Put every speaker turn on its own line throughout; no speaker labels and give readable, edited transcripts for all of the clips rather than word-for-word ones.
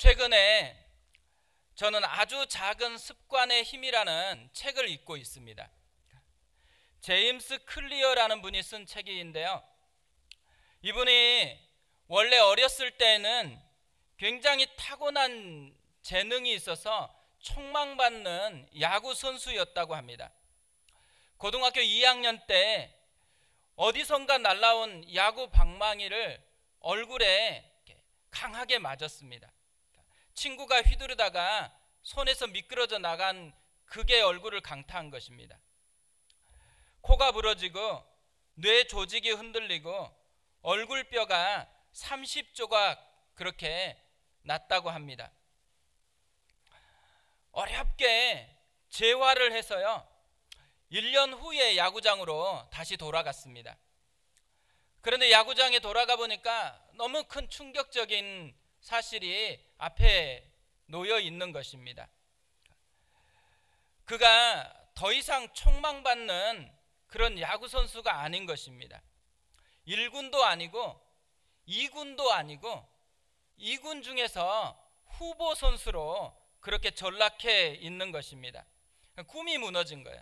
최근에 저는 아주 작은 습관의 힘이라는 책을 읽고 있습니다. 제임스 클리어라는 분이 쓴 책인데요. 이분이 원래 어렸을 때는 굉장히 타고난 재능이 있어서 촉망받는 야구 선수였다고 합니다. 고등학교 2학년 때 어디선가 날라온 야구 방망이를 얼굴에 강하게 맞았습니다. 친구가 휘두르다가 손에서 미끄러져 나간 그게 얼굴을 강타한 것입니다. 코가 부러지고 뇌 조직이 흔들리고 얼굴뼈가 30조각 그렇게 났다고 합니다. 어렵게 재활을 해서요 1년 후에 야구장으로 다시 돌아갔습니다. 그런데 야구장에 돌아가 보니까 너무 큰 충격적인 사실이 앞에 놓여 있는 것입니다. 그가 더 이상 촉망받는 그런 야구 선수가 아닌 것입니다. 1군도 아니고 2군도 아니고 2군 중에서 후보 선수로 그렇게 전락해 있는 것입니다. 꿈이 무너진 거예요.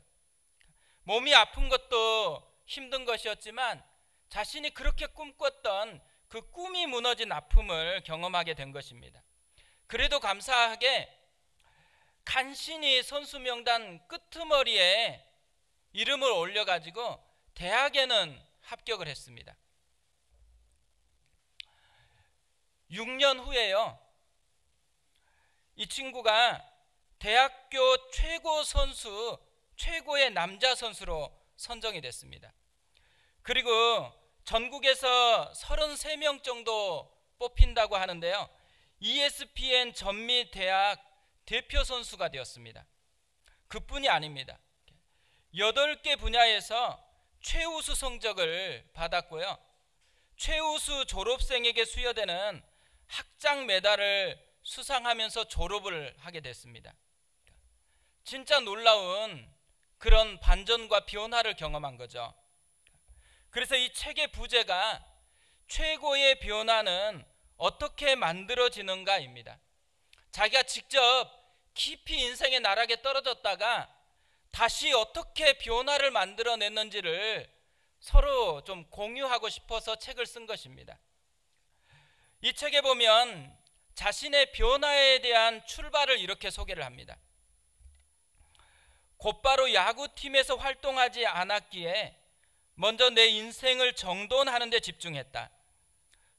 몸이 아픈 것도 힘든 것이었지만 자신이 그렇게 꿈꿨던 그 꿈이 무너진 아픔을 경험하게 된 것입니다. 그래도 감사하게 간신히 선수 명단 끄트머리에 이름을 올려가지고 대학에는 합격을 했습니다. 6년 후에요 이 친구가 대학교 최고 선수, 최고의 남자 선수로 선정이 됐습니다. 그리고 전국에서 33명 정도 뽑힌다고 하는데요 ESPN 전미 대학 대표 선수가 되었습니다. 그뿐이 아닙니다. 8개 분야에서 최우수 성적을 받았고요 최우수 졸업생에게 수여되는 학장 메달을 수상하면서 졸업을 하게 됐습니다. 진짜 놀라운 그런 반전과 변화를 경험한 거죠. 그래서 이 책의 부제가 최고의 변화는 어떻게 만들어지는가입니다. 자기가 직접 깊이 인생의 나락에 떨어졌다가 다시 어떻게 변화를 만들어냈는지를 서로 좀 공유하고 싶어서 책을 쓴 것입니다. 이 책에 보면 자신의 변화에 대한 출발을 이렇게 소개를 합니다. 곧바로 야구팀에서 활동하지 않았기에 먼저 내 인생을 정돈하는 데 집중했다.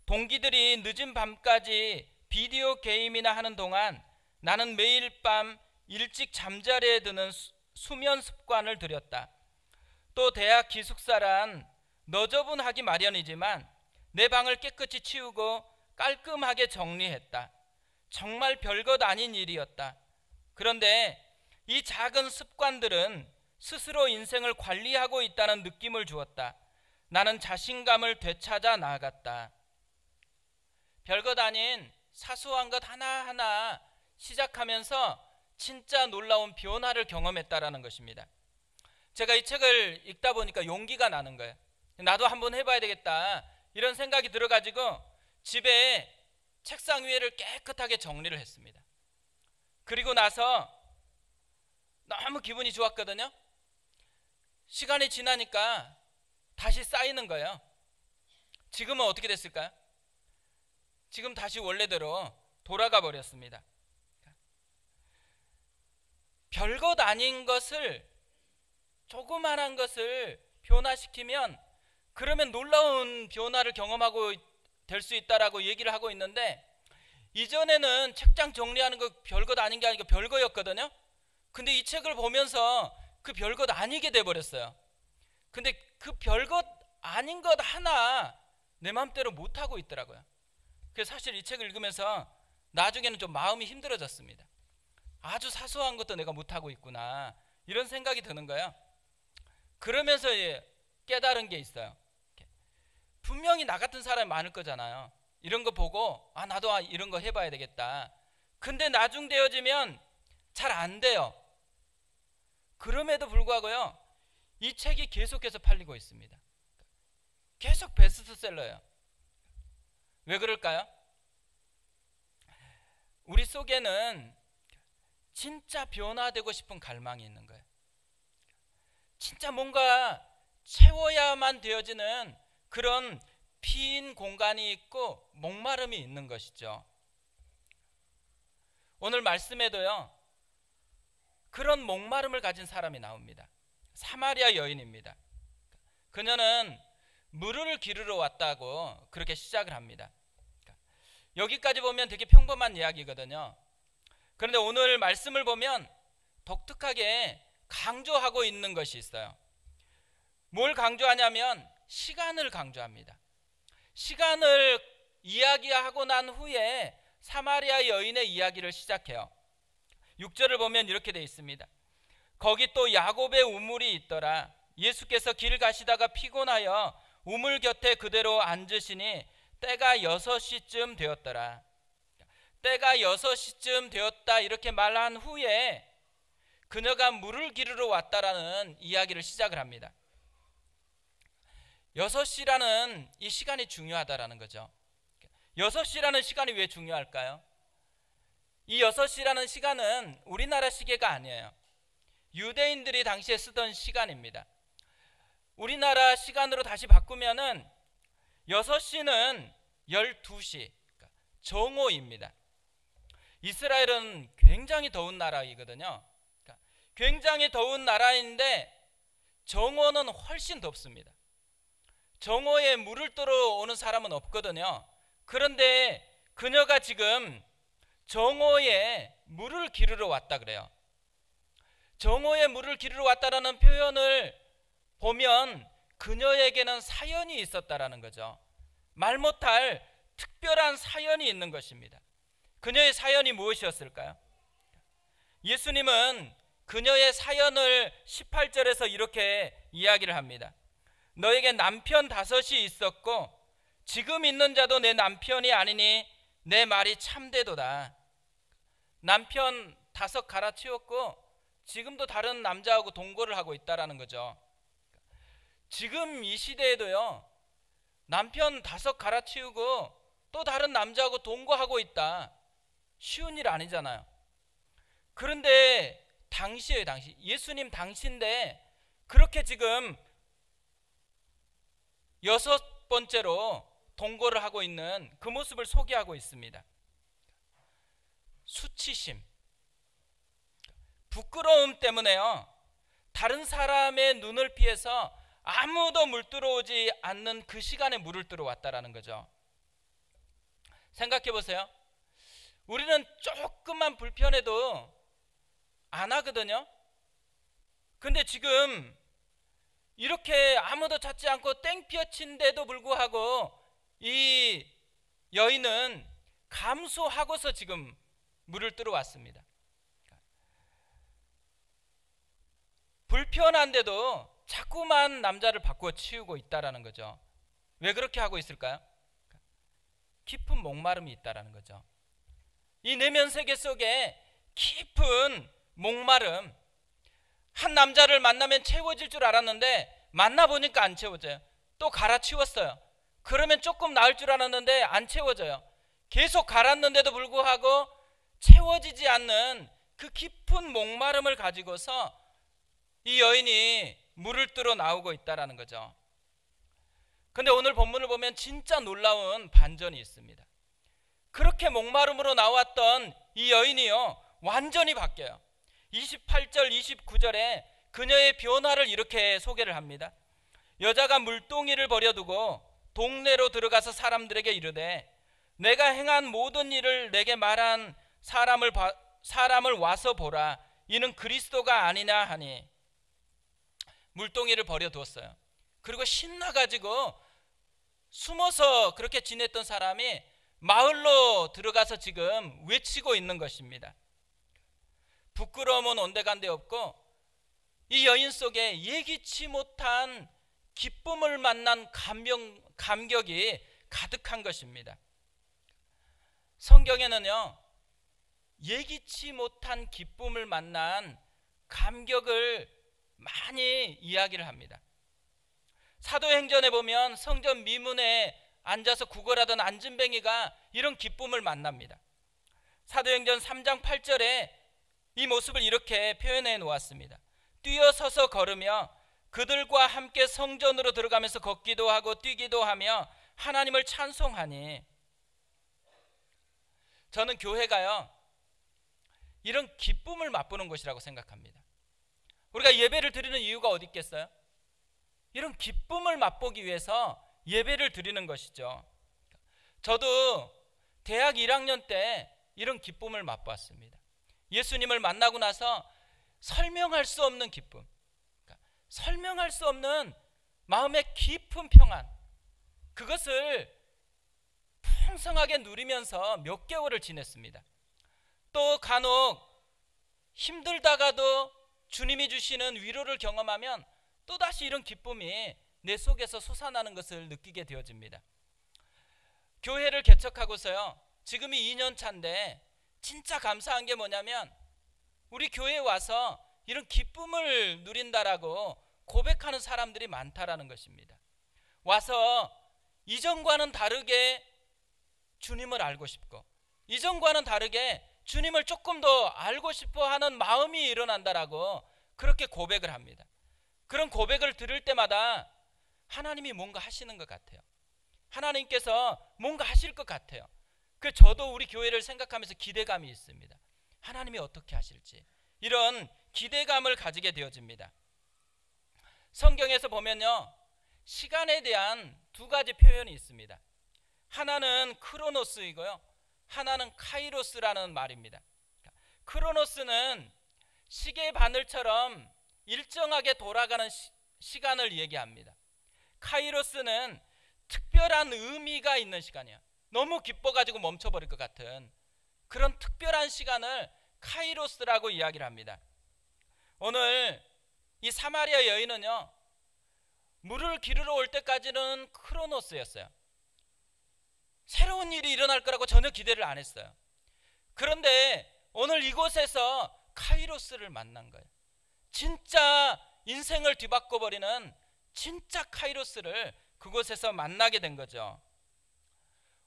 동기들이 늦은 밤까지 비디오 게임이나 하는 동안 나는 매일 밤 일찍 잠자리에 드는 수면 습관을 들였다. 또 대학 기숙사란 너저분하기 마련이지만 내 방을 깨끗이 치우고 깔끔하게 정리했다. 정말 별것 아닌 일이었다. 그런데 이 작은 습관들은 스스로 인생을 관리하고 있다는 느낌을 주었다. 나는 자신감을 되찾아 나아갔다. 별것 아닌 사소한 것 하나하나 시작하면서 진짜 놀라운 변화를 경험했다라는 것입니다. 제가 이 책을 읽다 보니까 용기가 나는 거예요. 나도 한번 해봐야 되겠다 이런 생각이 들어가지고 집에 책상 위를 깨끗하게 정리를 했습니다. 그리고 나서 너무 기분이 좋았거든요. 시간이 지나니까 다시 쌓이는 거예요. 지금은 어떻게 됐을까요? 지금 다시 원래대로 돌아가 버렸습니다. 별것 아닌 것을, 조그만한 것을 변화시키면 그러면 놀라운 변화를 경험하고 될 수 있다라고 얘기를 하고 있는데, 이전에는 책장 정리하는 거 별것 아닌 게 아니고 별거였거든요. 근데 이 책을 보면서 그 별것 아니게 돼버렸어요. 근데 그 별것 아닌 것 하나 내 마음대로 못하고 있더라고요. 그래서 사실 이 책을 읽으면서 나중에는 좀 마음이 힘들어졌습니다. 아주 사소한 것도 내가 못하고 있구나 이런 생각이 드는 거예요. 그러면서 깨달은 게 있어요. 분명히 나 같은 사람이 많을 거잖아요. 이런 거 보고 나도 이런 거 해봐야 되겠다. 근데 나중 되어지면 잘 안 돼요. 그럼에도 불구하고요 이 책이 계속해서 팔리고 있습니다. 계속 베스트셀러예요. 왜 그럴까요? 우리 속에는 진짜 변화되고 싶은 갈망이 있는 거예요. 진짜 뭔가 채워야만 되어지는 그런 빈 공간이 있고 목마름이 있는 것이죠. 오늘 말씀에도요, 그런 목마름을 가진 사람이 나옵니다. 사마리아 여인입니다. 그녀는 물을 기르러 왔다고 그렇게 시작을 합니다. 여기까지 보면 되게 평범한 이야기거든요. 그런데 오늘 말씀을 보면 독특하게 강조하고 있는 것이 있어요. 뭘 강조하냐면 시간을 강조합니다. 시간을 이야기하고 난 후에 사마리아 여인의 이야기를 시작해요. 6절을 보면 이렇게 되어 있습니다. 거기 또 야곱의 우물이 있더라. 예수께서 길 가시다가 피곤하여 우물 곁에 그대로 앉으시니 때가 6시쯤 되었더라. 때가 6시쯤 되었다 이렇게 말한 후에 그녀가 물을 기르러 왔다라는 이야기를 시작을 합니다. 6시라는 이 시간이 중요하다라는 거죠. 6시라는 시간이 왜 중요할까요? 이 6시라는 시간은 우리나라 시계가 아니에요. 유대인들이 당시에 쓰던 시간입니다. 우리나라 시간으로 다시 바꾸면은 6시는 12시, 정오입니다. 이스라엘은 굉장히 더운 나라이거든요. 굉장히 더운 나라인데 정오는 훨씬 덥습니다. 정오에 물을 뜨러 오는 사람은 없거든요. 그런데 그녀가 지금 정오에 물을 기르러 왔다 그래요. 정오에 물을 기르러 왔다라는 표현을 보면 그녀에게는 사연이 있었다라는 거죠. 말 못할 특별한 사연이 있는 것입니다. 그녀의 사연이 무엇이었을까요? 예수님은 그녀의 사연을 18절에서 이렇게 이야기를 합니다. 너에게 남편 5이 있었고 지금 있는 자도 내 남편이 아니니 내 말이 참되도다. 남편 5 갈아치웠고 지금도 다른 남자하고 동거를 하고 있다라는 거죠. 지금 이 시대에도요, 남편 5 갈아치우고 또 다른 남자하고 동거하고 있다. 쉬운 일 아니잖아요. 그런데 당시에요, 당시. 예수님 당시인데 그렇게 지금 6번째로 동거를 하고 있는 그 모습을 소개하고 있습니다. 수치심, 부끄러움 때문에요, 다른 사람의 눈을 피해서 아무도 물 들어오지 않는 그 시간에 물을 들어왔다라는 거죠. 생각해 보세요. 우리는 조금만 불편해도 안 하거든요. 근데 지금 이렇게 아무도 찾지 않고 땡볕인데도 불구하고 이 여인은 감수하고서 지금 물을 들어왔습니다. 불편한데도 자꾸만 남자를 바꾸어 치우고 있다라는 거죠. 왜 그렇게 하고 있을까요? 깊은 목마름이 있다라는 거죠. 이 내면 세계 속에 깊은 목마름, 한 남자를 만나면 채워질 줄 알았는데 만나보니까 안 채워져요. 또 갈아치웠어요. 그러면 조금 나을 줄 알았는데 안 채워져요. 계속 갈았는데도 불구하고 채워지지 않는 그 깊은 목마름을 가지고서 이 여인이 물을 뜨러 나오고 있다라는 거죠. 근데 오늘 본문을 보면 진짜 놀라운 반전이 있습니다. 그렇게 목마름으로 나왔던 이 여인이요, 완전히 바뀌어요. 28절 29절에 그녀의 변화를 이렇게 소개를 합니다. 여자가 물동이를 버려두고 동네로 들어가서 사람들에게 이르되 내가 행한 모든 일을 내게 말한 사람을 와서 보라. 이는 그리스도가 아니냐 하니 물동이를 버려두었어요. 그리고 신나가지고 숨어서 그렇게 지냈던 사람이 마을로 들어가서 지금 외치고 있는 것입니다. 부끄러움은 온데간데 없고 이 여인 속에 예기치 못한 기쁨을 만난 감격이 가득한 것입니다. 성경에는요, 예기치 못한 기쁨을 만난 감격을 많이 이야기를 합니다. 사도행전에 보면 성전 미문에 앉아서 구걸하던 안진뱅이가 이런 기쁨을 만납니다. 사도행전 3장 8절에 이 모습을 이렇게 표현해 놓았습니다. 뛰어서서 걸으며 그들과 함께 성전으로 들어가면서 걷기도 하고 뛰기도 하며 하나님을 찬송하니. 저는 교회가요, 이런 기쁨을 맛보는 곳이라고 생각합니다. 우리가 예배를 드리는 이유가 어디 있겠어요? 이런 기쁨을 맛보기 위해서 예배를 드리는 것이죠. 저도 대학 1학년 때 이런 기쁨을 맛봤습니다. 예수님을 만나고 나서 설명할 수 없는 기쁨, 설명할 수 없는 마음의 깊은 평안, 그것을 풍성하게 누리면서 몇 개월을 지냈습니다. 또 간혹 힘들다가도 주님이 주시는 위로를 경험하면 또다시 이런 기쁨이 내 속에서 솟아나는 것을 느끼게 되어집니다. 교회를 개척하고서요, 지금이 2년 차인데 진짜 감사한 게 뭐냐면 우리 교회에 와서 이런 기쁨을 누린다라고 고백하는 사람들이 많다라는 것입니다. 와서 이전과는 다르게 주님을 알고 싶고, 이전과는 다르게 주님을 조금 더 알고 싶어 하는 마음이 일어난다라고 그렇게 고백을 합니다. 그런 고백을 들을 때마다 하나님이 뭔가 하시는 것 같아요. 하나님께서 뭔가 하실 것 같아요. 그 저도 우리 교회를 생각하면서 기대감이 있습니다. 하나님이 어떻게 하실지, 이런 기대감을 가지게 되어집니다. 성경에서 보면요, 시간에 대한 두 가지 표현이 있습니다. 하나는 크로노스이고요, 하나는 카이로스라는 말입니다. 크로노스는 시계 바늘처럼 일정하게 돌아가는 시간을 얘기합니다. 카이로스는 특별한 의미가 있는 시간이에요. 너무 기뻐가지고 멈춰버릴 것 같은 그런 특별한 시간을 카이로스라고 이야기를 합니다. 오늘 이 사마리아 여인은요, 물을 기르러 올 때까지는 크로노스였어요. 새로운 일이 일어날 거라고 전혀 기대를 안 했어요. 그런데 오늘 이곳에서 카이로스를 만난 거예요. 진짜 인생을 뒤바꿔버리는 진짜 카이로스를 그곳에서 만나게 된 거죠.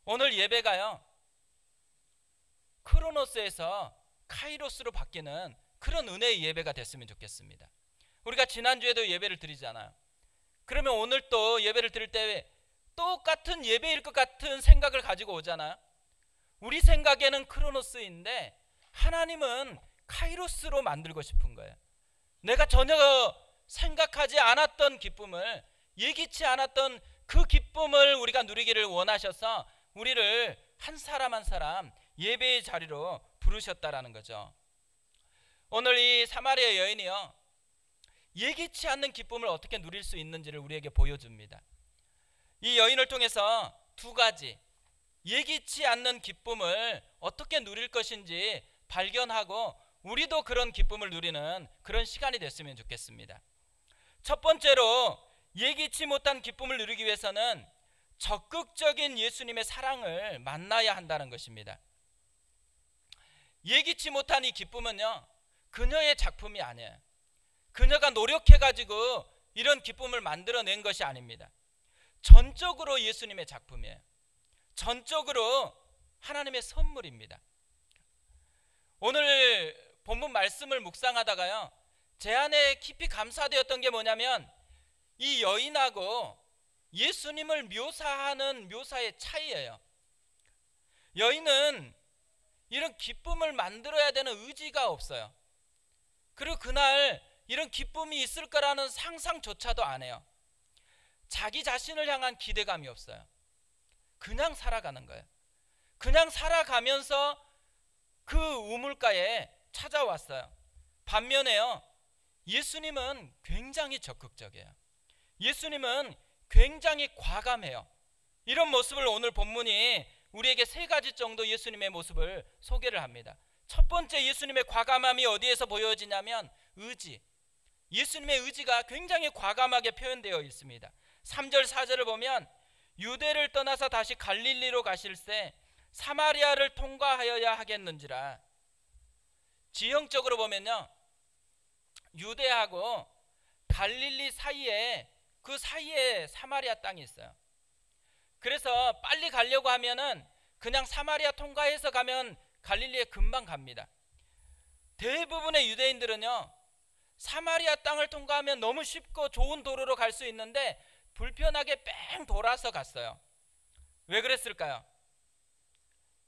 오늘 예배가요, 크로노스에서 카이로스로 바뀌는 그런 은혜의 예배가 됐으면 좋겠습니다. 우리가 지난주에도 예배를 드리잖아요. 그러면 오늘 또 예배를 드릴 때 똑같은 예배일 것 같은 생각을 가지고 오잖아요. 우리 생각에는 크로노스인데 하나님은 카이로스로 만들고 싶은 거예요. 내가 전혀 생각하지 않았던 기쁨을, 예기치 않았던 그 기쁨을 우리가 누리기를 원하셔서 우리를 한 사람 한 사람 예배의 자리로 부르셨다라는 거죠. 오늘 이 사마리아 여인이요, 예기치 않는 기쁨을 어떻게 누릴 수 있는지를 우리에게 보여줍니다. 이 여인을 통해서 두 가지 예기치 않는 기쁨을 어떻게 누릴 것인지 발견하고 우리도 그런 기쁨을 누리는 그런 시간이 됐으면 좋겠습니다. 첫 번째로 예기치 못한 기쁨을 누리기 위해서는 적극적인 예수님의 사랑을 만나야 한다는 것입니다. 예기치 못한 이 기쁨은요, 그녀의 작품이 아니에요. 그녀가 노력해가지고 이런 기쁨을 만들어낸 것이 아닙니다. 전적으로 예수님의 작품이에요. 전적으로 하나님의 선물입니다. 오늘 본문 말씀을 묵상하다가요, 제 안에 깊이 감사되었던 게 뭐냐면 이 여인하고 예수님을 묘사하는 묘사의 차이예요. 여인은 이런 기쁨을 만들어야 되는 의지가 없어요. 그리고 그날 이런 기쁨이 있을 거라는 상상조차도 안 해요. 자기 자신을 향한 기대감이 없어요. 그냥 살아가는 거예요. 그냥 살아가면서 그 우물가에 찾아왔어요. 반면에요, 예수님은 굉장히 적극적이에요. 예수님은 굉장히 과감해요. 이런 모습을 오늘 본문이 우리에게 세 가지 정도 예수님의 모습을 소개를 합니다. 첫 번째 예수님의 과감함이 어디에서 보여지냐면 의지. 예수님의 의지가 굉장히 과감하게 표현되어 있습니다. 3절 4절을 보면 유대를 떠나서 다시 갈릴리로 가실새 사마리아를 통과하여야 하겠는지라. 지형적으로 보면요, 유대하고 갈릴리 사이에, 그 사이에 사마리아 땅이 있어요. 그래서 빨리 가려고 하면은 그냥 사마리아 통과해서 가면 갈릴리에 금방 갑니다. 대부분의 유대인들은요, 사마리아 땅을 통과하면 너무 쉽고 좋은 도로로 갈 수 있는데 불편하게 뺑 돌아서 갔어요. 왜 그랬을까요?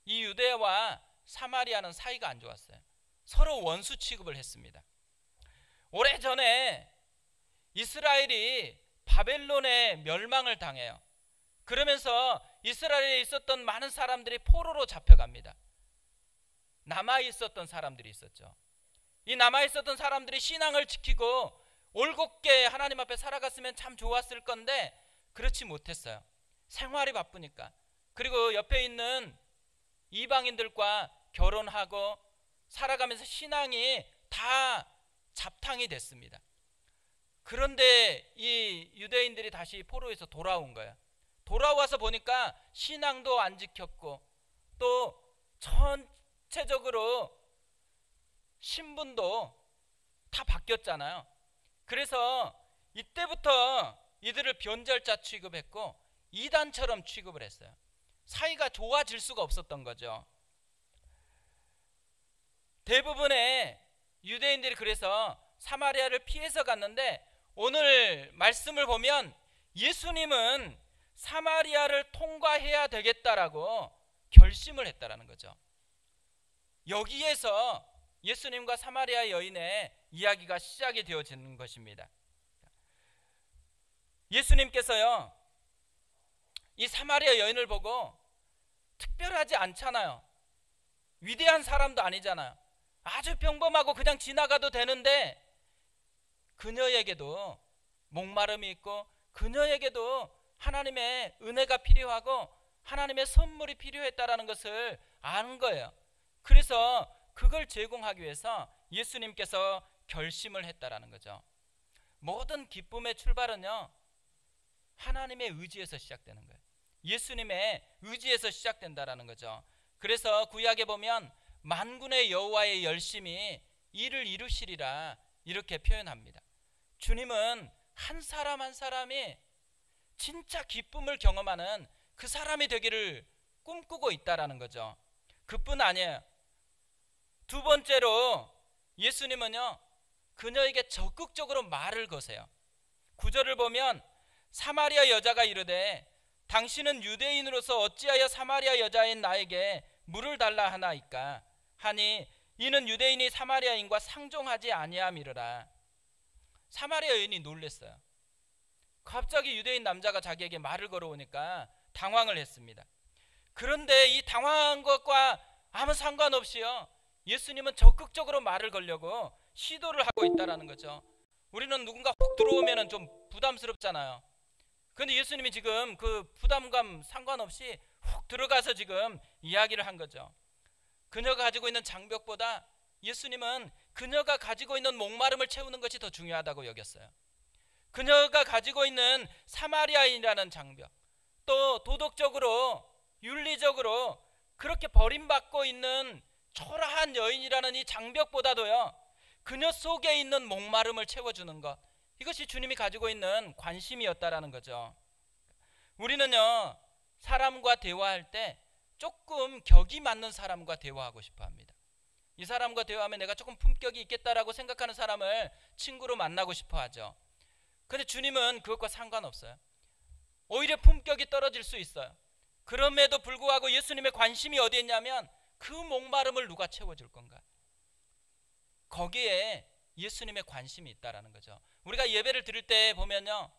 이 유대와 사마리아는 사이가 안 좋았어요. 서로 원수 취급을 했습니다. 오래전에 이스라엘이 바벨론의 멸망을 당해요. 그러면서 이스라엘에 있었던 많은 사람들이 포로로 잡혀갑니다. 남아있었던 사람들이 있었죠. 이 남아있었던 사람들이 신앙을 지키고 올곧게 하나님 앞에 살아갔으면 참 좋았을 건데 그렇지 못했어요. 생활이 바쁘니까. 그리고 옆에 있는 이방인들과 결혼하고 살아가면서 신앙이 다 잡탕이 됐습니다. 그런데 이 유대인들이 다시 포로에서 돌아온 거예요. 돌아와서 보니까 신앙도 안 지켰고 또 전체적으로 신분도 다 바뀌었잖아요. 그래서 이때부터 이들을 변절자 취급했고 이단처럼 취급을 했어요. 사이가 좋아질 수가 없었던 거죠. 대부분의 유대인들이 그래서 사마리아를 피해서 갔는데 오늘 말씀을 보면 예수님은 사마리아를 통과해야 되겠다라고 결심을 했다라는 거죠. 여기에서 예수님과 사마리아 여인의 이야기가 시작이 되어지는 것입니다. 예수님께서요, 이 사마리아 여인을 보고 특별하지 않잖아요. 위대한 사람도 아니잖아요. 아주 평범하고 그냥 지나가도 되는데 그녀에게도 목마름이 있고 그녀에게도 하나님의 은혜가 필요하고 하나님의 선물이 필요했다라는 것을 아는 거예요. 그래서 그걸 제공하기 위해서 예수님께서 결심을 했다라는 거죠. 모든 기쁨의 출발은요, 하나님의 의지에서 시작되는 거예요. 예수님의 의지에서 시작된다라는 거죠. 그래서 구약에 보면 만군의 여호와의 열심히 이를 이루시리라 이렇게 표현합니다. 주님은 한 사람 한 사람이 진짜 기쁨을 경험하는 그 사람이 되기를 꿈꾸고 있다라는 거죠. 그뿐 아니에요. 두 번째로 예수님은요, 그녀에게 적극적으로 말을 거세요. 9절을 보면 사마리아 여자가 이르되 당신은 유대인으로서 어찌하여 사마리아 여자인 나에게 물을 달라 하나이까 하니 이는 유대인이 사마리아인과 상종하지 아니함이르라. 사마리아 여인이 놀랬어요. 갑자기 유대인 남자가 자기에게 말을 걸어오니까 당황을 했습니다. 그런데 이 당황한 것과 아무 상관없이요, 예수님은 적극적으로 말을 걸려고 시도를 하고 있다는 거죠. 우리는 누군가 훅 들어오면 좀 부담스럽잖아요. 그런데 예수님이 지금 그 부담감 상관없이 훅 들어가서 지금 이야기를 한 거죠. 그녀가 가지고 있는 장벽보다 예수님은 그녀가 가지고 있는 목마름을 채우는 것이 더 중요하다고 여겼어요. 그녀가 가지고 있는 사마리아인이라는 장벽, 또 도덕적으로 윤리적으로 그렇게 버림받고 있는 초라한 여인이라는 이 장벽보다도요, 그녀 속에 있는 목마름을 채워주는 것, 이것이 주님이 가지고 있는 관심이었다라는 거죠. 우리는요, 사람과 대화할 때 조금 격이 맞는 사람과 대화하고 싶어 합니다. 이 사람과 대화하면 내가 조금 품격이 있겠다라고 생각하는 사람을 친구로 만나고 싶어 하죠. 근데 주님은 그것과 상관없어요. 오히려 품격이 떨어질 수 있어요. 그럼에도 불구하고 예수님의 관심이 어디에 있냐면 그 목마름을 누가 채워줄 건가, 거기에 예수님의 관심이 있다라는 거죠. 우리가 예배를 드릴 때 보면요,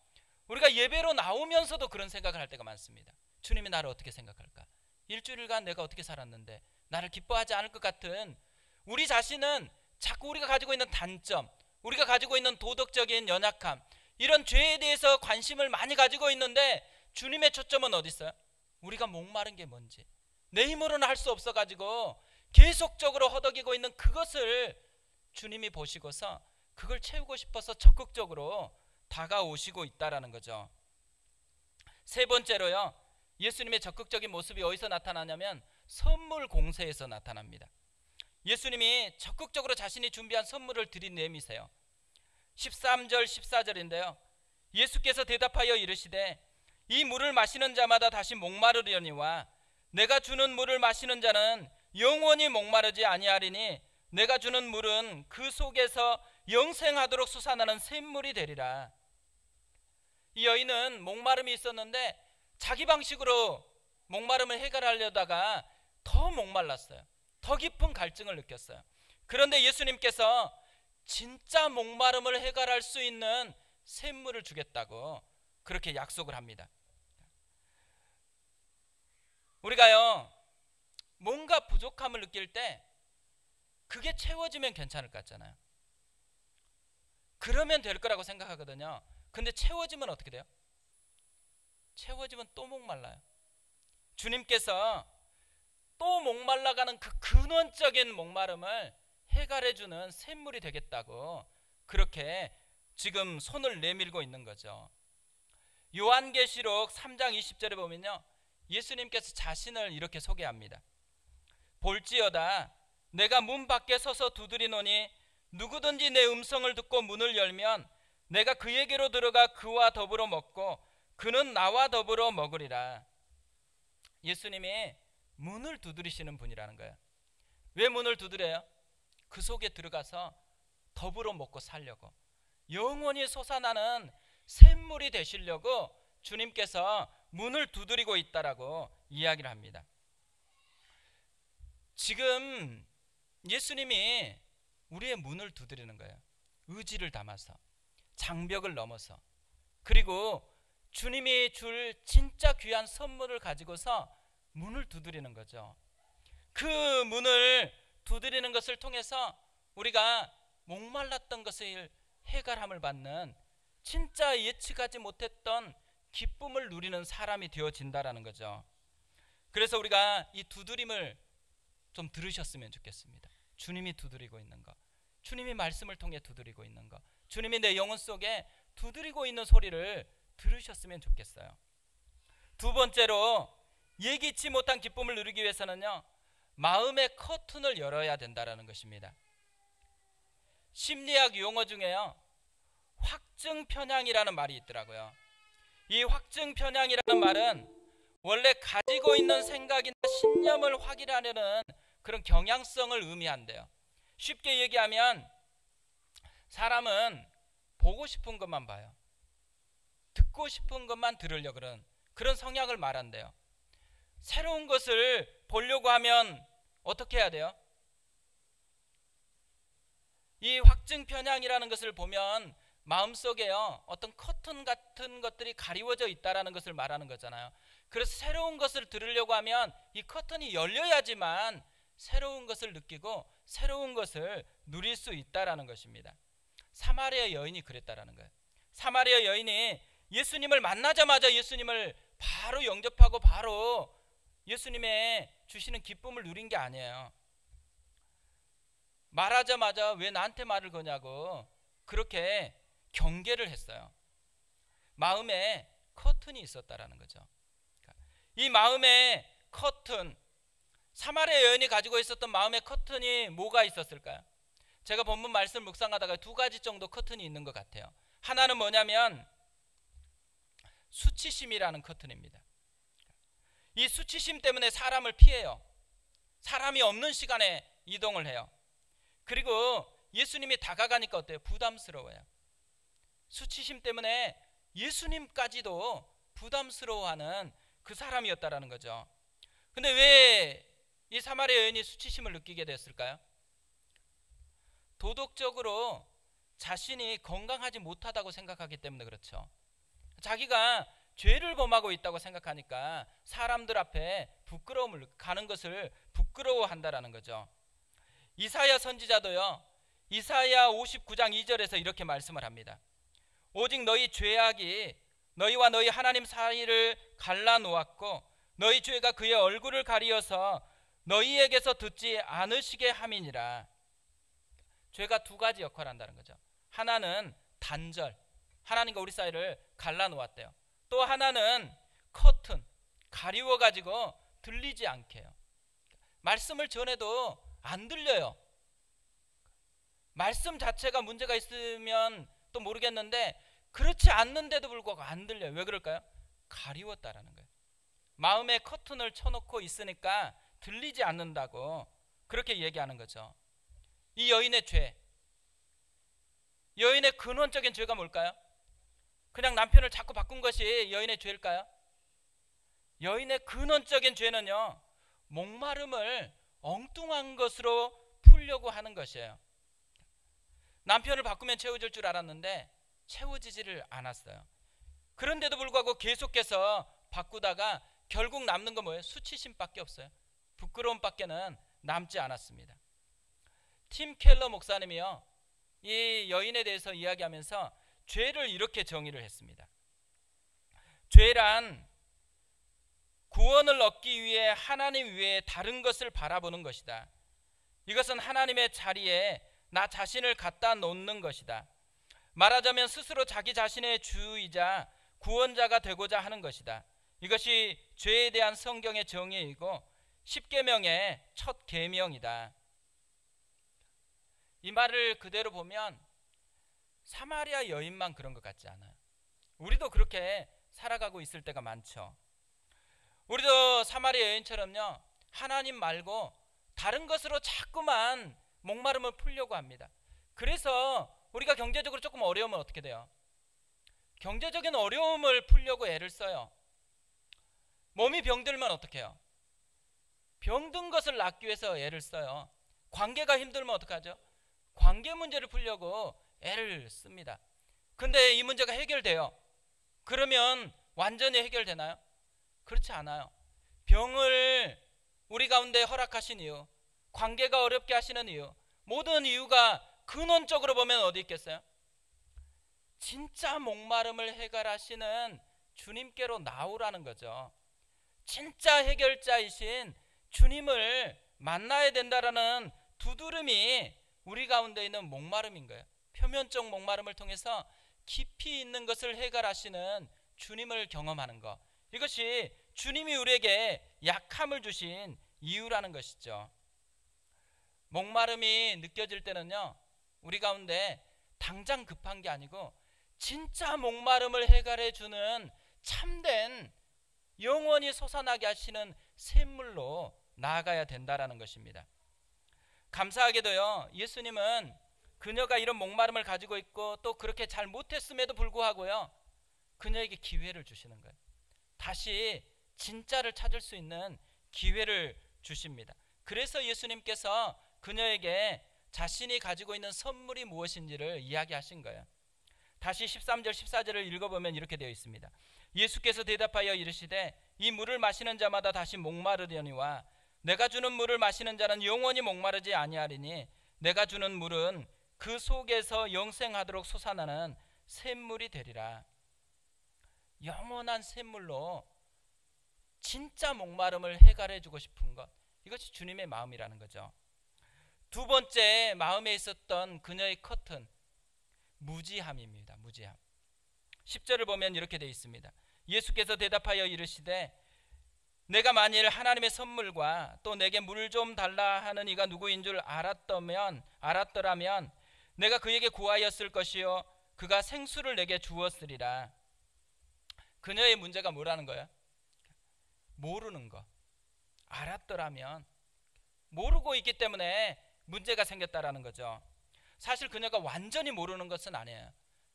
우리가 예배로 나오면서도 그런 생각을 할 때가 많습니다. 주님이 나를 어떻게 생각할까? 일주일간 내가 어떻게 살았는데 나를 기뻐하지 않을 것 같은 우리 자신은 자꾸 우리가 가지고 있는 단점, 우리가 가지고 있는 도덕적인 연약함, 이런 죄에 대해서 관심을 많이 가지고 있는데 주님의 초점은 어디 있어요? 우리가 목마른 게 뭔지, 내 힘으로는 할 수 없어가지고 계속적으로 허덕이고 있는 그것을 주님이 보시고서 그걸 채우고 싶어서 적극적으로 다가오시고 있다라는 거죠. 세 번째로요, 예수님의 적극적인 모습이 어디서 나타나냐면 선물 공세에서 나타납니다. 예수님이 적극적으로 자신이 준비한 선물을 들이내미세요. 13절 14절인데요 예수께서 대답하여 이르시되 이 물을 마시는 자마다 다시 목마르려니와 내가 주는 물을 마시는 자는 영원히 목마르지 아니하리니 내가 주는 물은 그 속에서 영생하도록 솟아나는 샘물이 되리라. 이 여인은 목마름이 있었는데 자기 방식으로 목마름을 해결하려다가 더 목말랐어요. 더 깊은 갈증을 느꼈어요. 그런데 예수님께서 진짜 목마름을 해결할 수 있는 샘물을 주겠다고 그렇게 약속을 합니다. 우리가요, 뭔가 부족함을 느낄 때 그게 채워지면 괜찮을 것 같잖아요. 그러면 될 거라고 생각하거든요. 근데 채워지면 어떻게 돼요? 채워지면 또 목말라요. 주님께서 또 목말라가는 그 근원적인 목마름을 해결해주는 샘물이 되겠다고 그렇게 지금 손을 내밀고 있는 거죠. 요한계시록 3장 20절에 보면요, 예수님께서 자신을 이렇게 소개합니다. 볼지어다 내가 문 밖에 서서 두드리노니 누구든지 내 음성을 듣고 문을 열면 내가 그에게로 들어가 그와 더불어 먹고 그는 나와 더불어 먹으리라. 예수님이 문을 두드리시는 분이라는 거예요. 왜 문을 두드려요? 그 속에 들어가서 더불어 먹고 살려고, 영원히 솟아나는 샘물이 되시려고 주님께서 문을 두드리고 있다라고 이야기를 합니다. 지금 예수님이 우리의 문을 두드리는 거예요. 의지를 담아서, 장벽을 넘어서, 그리고 주님이 줄 진짜 귀한 선물을 가지고서 문을 두드리는 거죠. 그 문을 두드리는 것을 통해서 우리가 목말랐던 것을 해결함을 받는, 진짜 예측하지 못했던 기쁨을 누리는 사람이 되어진다라는 거죠. 그래서 우리가 이 두드림을 좀 들으셨으면 좋겠습니다. 주님이 두드리고 있는 거, 주님이 말씀을 통해 두드리고 있는 거, 주님이 내 영혼 속에 두드리고 있는 소리를 들으셨으면 좋겠어요. 두 번째로, 예기치 못한 기쁨을 누리기 위해서는요, 마음의 커튼을 열어야 된다는 것입니다. 심리학 용어 중에요, 확증 편향이라는 말이 있더라고요. 이 확증 편향이라는 말은 원래 가지고 있는 생각이나 신념을 확인하려는 그런 경향성을 의미한대요. 쉽게 얘기하면 사람은 보고 싶은 것만 봐요. 듣고 싶은 것만 들으려고 그런 성향을 말한대요. 새로운 것을 보려고 하면 어떻게 해야 돼요? 이 확증 편향이라는 것을 보면 마음속에요, 어떤 커튼 같은 것들이 가리워져 있다라는 것을 말하는 거잖아요. 그래서 새로운 것을 들으려고 하면 이 커튼이 열려야지만 새로운 것을 느끼고 새로운 것을 누릴 수 있다라는 것입니다. 사마리아 여인이 그랬다라는 거예요. 사마리아 여인이 예수님을 만나자마자 예수님을 바로 영접하고 바로 예수님의 주시는 기쁨을 누린 게 아니에요. 말하자마자 왜 나한테 말을 거냐고 그렇게 경계를 했어요. 마음에 커튼이 있었다라는 거죠. 이 마음의 커튼, 사마리아 여인이 가지고 있었던 마음의 커튼이 뭐가 있었을까요? 제가 본문 말씀 묵상하다가 두 가지 정도 커튼이 있는 것 같아요. 하나는 뭐냐면 수치심이라는 커튼입니다. 이 수치심 때문에 사람을 피해요. 사람이 없는 시간에 이동을 해요. 그리고 예수님이 다가가니까 어때요? 부담스러워요. 수치심 때문에 예수님까지도 부담스러워하는 그 사람이었다라는 거죠. 근데 왜 이 사마리아 여인이 수치심을 느끼게 됐을까요? 도덕적으로 자신이 건강하지 못하다고 생각하기 때문에 그렇죠. 자기가 죄를 범하고 있다고 생각하니까 사람들 앞에 부끄러움을 가는 것을 부끄러워한다라는 거죠. 이사야 선지자도요, 이사야 59장 2절에서 이렇게 말씀을 합니다. 오직 너희 죄악이 너희와 너희 하나님 사이를 갈라놓았고 너희 죄가 그의 얼굴을 가리어서 너희에게서 듣지 않으시게 함이니라. 죄가 두 가지 역할을 한다는 거죠. 하나는 단절, 하나님과 우리 사이를 갈라놓았대요. 또 하나는 커튼, 가리워가지고 들리지 않게 해요. 말씀을 전해도 안 들려요. 말씀 자체가 문제가 있으면 또 모르겠는데 그렇지 않는데도 불구하고 안 들려요. 왜 그럴까요? 가리웠다라는 거예요. 마음에 커튼을 쳐놓고 있으니까 들리지 않는다고 그렇게 얘기하는 거죠. 이 여인의 죄, 여인의 근원적인 죄가 뭘까요? 그냥 남편을 자꾸 바꾼 것이 여인의 죄일까요? 여인의 근원적인 죄는요, 목마름을 엉뚱한 것으로 풀려고 하는 것이에요. 남편을 바꾸면 채워질 줄 알았는데 채워지지를 않았어요. 그런데도 불구하고 계속해서 바꾸다가 결국 남는 건 뭐예요? 수치심밖에 없어요. 부끄러움밖에는 남지 않았습니다. 팀 켈러 목사님이요, 이 여인에 대해서 이야기하면서 죄를 이렇게 정의를 했습니다. 죄란 구원을 얻기 위해 하나님 외에 다른 것을 바라보는 것이다. 이것은 하나님의 자리에 나 자신을 갖다 놓는 것이다. 말하자면 스스로 자기 자신의 주이자 구원자가 되고자 하는 것이다. 이것이 죄에 대한 성경의 정의이고 십계명의 첫 계명이다. 이 말을 그대로 보면 사마리아 여인만 그런 것 같지 않아요. 우리도 그렇게 살아가고 있을 때가 많죠. 우리도 사마리아 여인처럼요, 하나님 말고 다른 것으로 자꾸만 목마름을 풀려고 합니다. 그래서 우리가 경제적으로 조금 어려우면 어떻게 돼요? 경제적인 어려움을 풀려고 애를 써요. 몸이 병들면 어떻게 해요? 병든 것을 낫기 위해서 애를 써요. 관계가 힘들면 어떡하죠? 관계 문제를 풀려고 애를 씁니다. 근데 이 문제가 해결돼요. 그러면 완전히 해결되나요? 그렇지 않아요. 병을 우리 가운데 허락하신 이유, 관계가 어렵게 하시는 이유, 모든 이유가 근원적으로 보면 어디 있겠어요? 진짜 목마름을 해결하시는 주님께로 나오라는 거죠. 진짜 해결자이신 주님을 만나야 된다라는 두드름이 우리 가운데 있는 목마름인 거예요. 표면적 목마름을 통해서 깊이 있는 것을 해결하시는 주님을 경험하는 것, 이것이 주님이 우리에게 약함을 주신 이유라는 것이죠. 목마름이 느껴질 때는요, 우리 가운데 당장 급한 게 아니고 진짜 목마름을 해결해 주는 참된 영원히 솟아나게 하시는 샘물로 나아가야 된다라는 것입니다. 감사하게도요, 예수님은 그녀가 이런 목마름을 가지고 있고 또 그렇게 잘 못했음에도 불구하고요, 그녀에게 기회를 주시는 거예요. 다시 진짜를 찾을 수 있는 기회를 주십니다. 그래서 예수님께서 그녀에게 자신이 가지고 있는 선물이 무엇인지를 이야기하신 거예요. 다시 13절 14절을 읽어보면 이렇게 되어 있습니다. 예수께서 대답하여 이르시되 이 물을 마시는 자마다 다시 목마르려니와 내가 주는 물을 마시는 자는 영원히 목마르지 아니하리니 내가 주는 물은 그 속에서 영생하도록 솟아나는 샘물이 되리라. 영원한 샘물로 진짜 목마름을 해결해 주고 싶은 것, 이것이 주님의 마음이라는 거죠. 두 번째 마음에 있었던 그녀의 커튼, 무지함입니다. 무지함. 10절을 보면 이렇게 되어 있습니다. 예수께서 대답하여 이르시되 내가 만일 하나님의 선물과 또 내게 물 좀 달라 하는 이가 누구인 줄 알았더라면 내가 그에게 구하였을 것이요 그가 생수를 내게 주었으리라. 그녀의 문제가 뭐라는 거예요? 모르는 거. 알았더라면, 모르고 있기 때문에 문제가 생겼다라는 거죠. 사실 그녀가 완전히 모르는 것은 아니에요.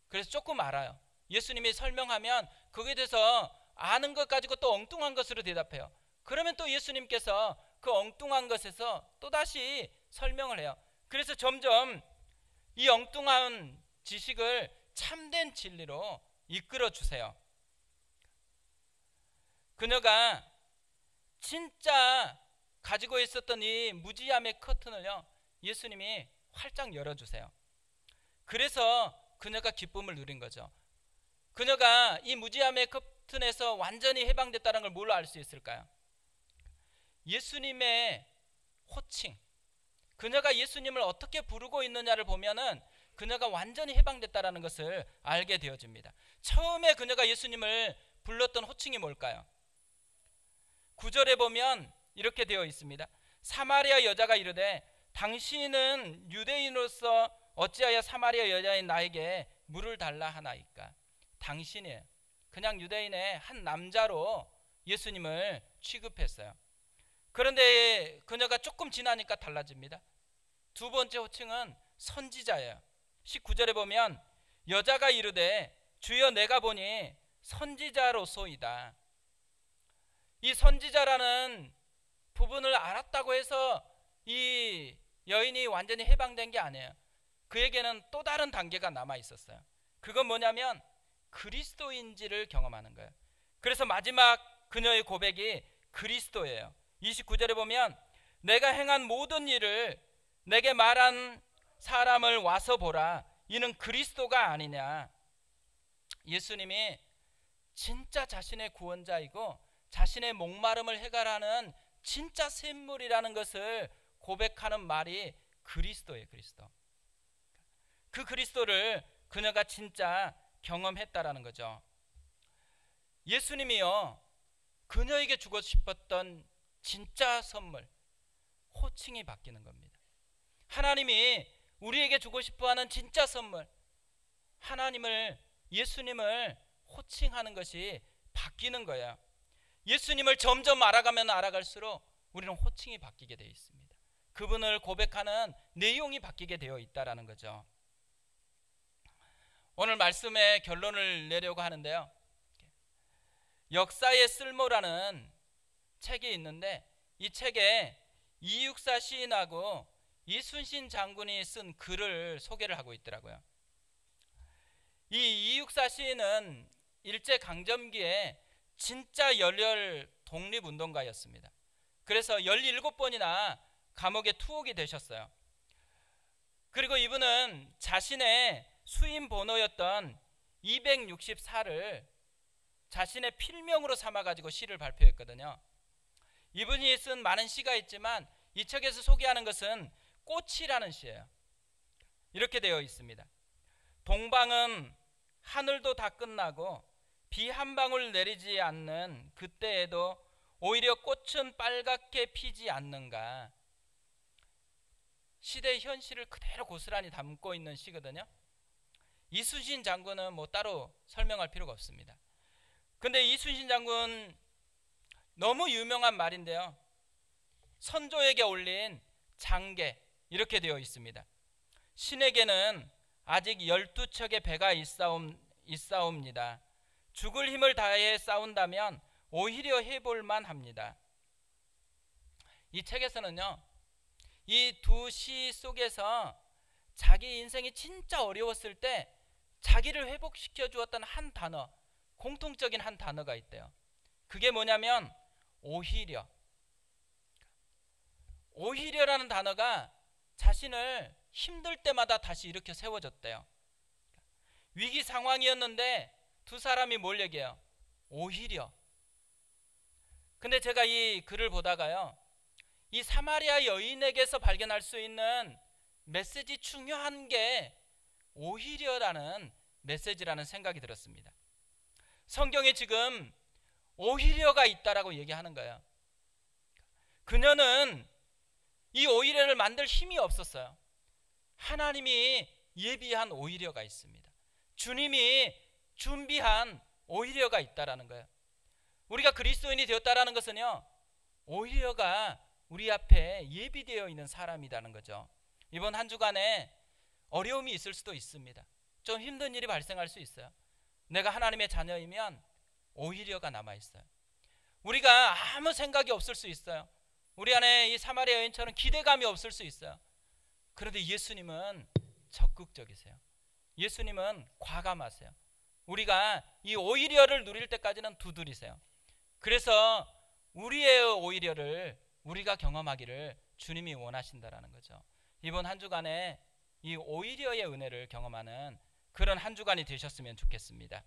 그래서 조금 알아요. 예수님이 설명하면 거기에 대해서 아는 것 가지고 또 엉뚱한 것으로 대답해요. 그러면 또 예수님께서 그 엉뚱한 것에서 또다시 설명을 해요. 그래서 점점 이 엉뚱한 지식을 참된 진리로 이끌어 주세요. 그녀가 진짜 가지고 있었던 이 무지함의 커튼을요, 예수님이 활짝 열어주세요. 그래서 그녀가 기쁨을 누린 거죠. 그녀가 이 무지함의 커튼에서 완전히 해방됐다는 걸 뭘로 알 수 있을까요? 예수님의 호칭, 그녀가 예수님을 어떻게 부르고 있느냐를 보면은 그녀가 완전히 해방됐다는 것을 알게 되어집니다. 처음에 그녀가 예수님을 불렀던 호칭이 뭘까요? 9절에 보면 이렇게 되어 있습니다. 사마리아 여자가 이르되 당신은 유대인으로서 어찌하여 사마리아 여자인 나에게 물을 달라 하나이까. 당신이 그냥 유대인의 한 남자로 예수님을 취급했어요. 그런데 그녀가 조금 지나니까 달라집니다. 두 번째 호칭은 선지자예요. 19절에 보면 여자가 이르되 주여 내가 보니 선지자로소이다. 이 선지자라는 부분을 알았다고 해서 이 여인이 완전히 해방된 게 아니에요. 그에게는 또 다른 단계가 남아 있었어요. 그건 뭐냐면 그리스도인지를 경험하는 거예요. 그래서 마지막 그녀의 고백이 그리스도예요. 29절에 보면 내가 행한 모든 일을 내게 말한 사람을 와서 보라. 이는 그리스도가 아니냐. 예수님이 진짜 자신의 구원자이고 자신의 목마름을 해결하는 진짜 샘물이라는 것을 고백하는 말이 그리스도예요. 그리스도. 그 그리스도를 그녀가 진짜 경험했다라는 거죠. 예수님이요, 그녀에게 주고 싶었던 진짜 선물, 호칭이 바뀌는 겁니다. 하나님이 우리에게 주고 싶어하는 진짜 선물, 하나님을, 예수님을 호칭하는 것이 바뀌는 거예요. 예수님을 점점 알아가면 알아갈수록 우리는 호칭이 바뀌게 되어 있습니다. 그분을 고백하는 내용이 바뀌게 되어 있다라는 거죠. 오늘 말씀의 결론을 내려고 하는데요, 역사의 쓸모라는 책이 있는데 이 책에 이육사 시인하고 이순신 장군이 쓴 글을 소개를 하고 있더라고요. 이 이육사 시인은 일제강점기에 진짜 열혈 독립운동가였습니다. 그래서 17번이나 감옥에 투옥이 되셨어요. 그리고 이분은 자신의 수임 번호였던 264를 자신의 필명으로 삼아가지고 시를 발표했거든요. 이분이 쓴 많은 시가 있지만 이 책에서 소개하는 것은 꽃이라는 시예요. 이렇게 되어 있습니다. 동방은 하늘도 다 끝나고 비 한 방울 내리지 않는 그때에도 오히려 꽃은 빨갛게 피지 않는가. 시대의 현실을 그대로 고스란히 담고 있는 시거든요. 이순신 장군은 뭐 따로 설명할 필요가 없습니다. 근데 이순신 장군 너무 유명한 말인데요, 선조에게 올린 장계, 이렇게 되어 있습니다. 신에게는 아직 12척의 배가 있사옵니다. 죽을 힘을 다해 싸운다면 오히려 해볼만 합니다. 이 책에서는요, 이 두 시 속에서 자기 인생이 진짜 어려웠을 때 자기를 회복시켜 주었던 한 단어, 공통적인 한 단어가 있대요. 그게 뭐냐면 오히려. 오히려라는 단어가 자신을 힘들 때마다 다시 일으켜 세워줬대요. 위기 상황이었는데 두 사람이 뭘 얘기해요? 오히려. 근데 제가 이 글을 보다가요, 이 사마리아 여인에게서 발견할 수 있는 메시지 중요한 게 오히려라는 메시지라는 생각이 들었습니다. 성경에 지금 오히려가 있다라고 얘기하는 거예요. 그녀는 이 오히려를 만들 힘이 없었어요. 하나님이 예비한 오히려가 있습니다. 주님이 준비한 오히려가 있다라는 거예요. 우리가 그리스도인이 되었다라는 것은요, 오히려가 우리 앞에 예비되어 있는 사람이라는 거죠. 이번 한 주간에 어려움이 있을 수도 있습니다. 좀 힘든 일이 발생할 수 있어요. 내가 하나님의 자녀이면 오히려가 남아있어요. 우리가 아무 생각이 없을 수 있어요. 우리 안에 이 사마리아 여인처럼 기대감이 없을 수 있어요. 그런데 예수님은 적극적이세요. 예수님은 과감하세요. 우리가 이 오히려를 누릴 때까지는 두드리세요. 그래서 우리의 오히려를 우리가 경험하기를 주님이 원하신다라는 거죠. 이번 한 주간에 이 오히려의 은혜를 경험하는 그런 한 주간이 되셨으면 좋겠습니다.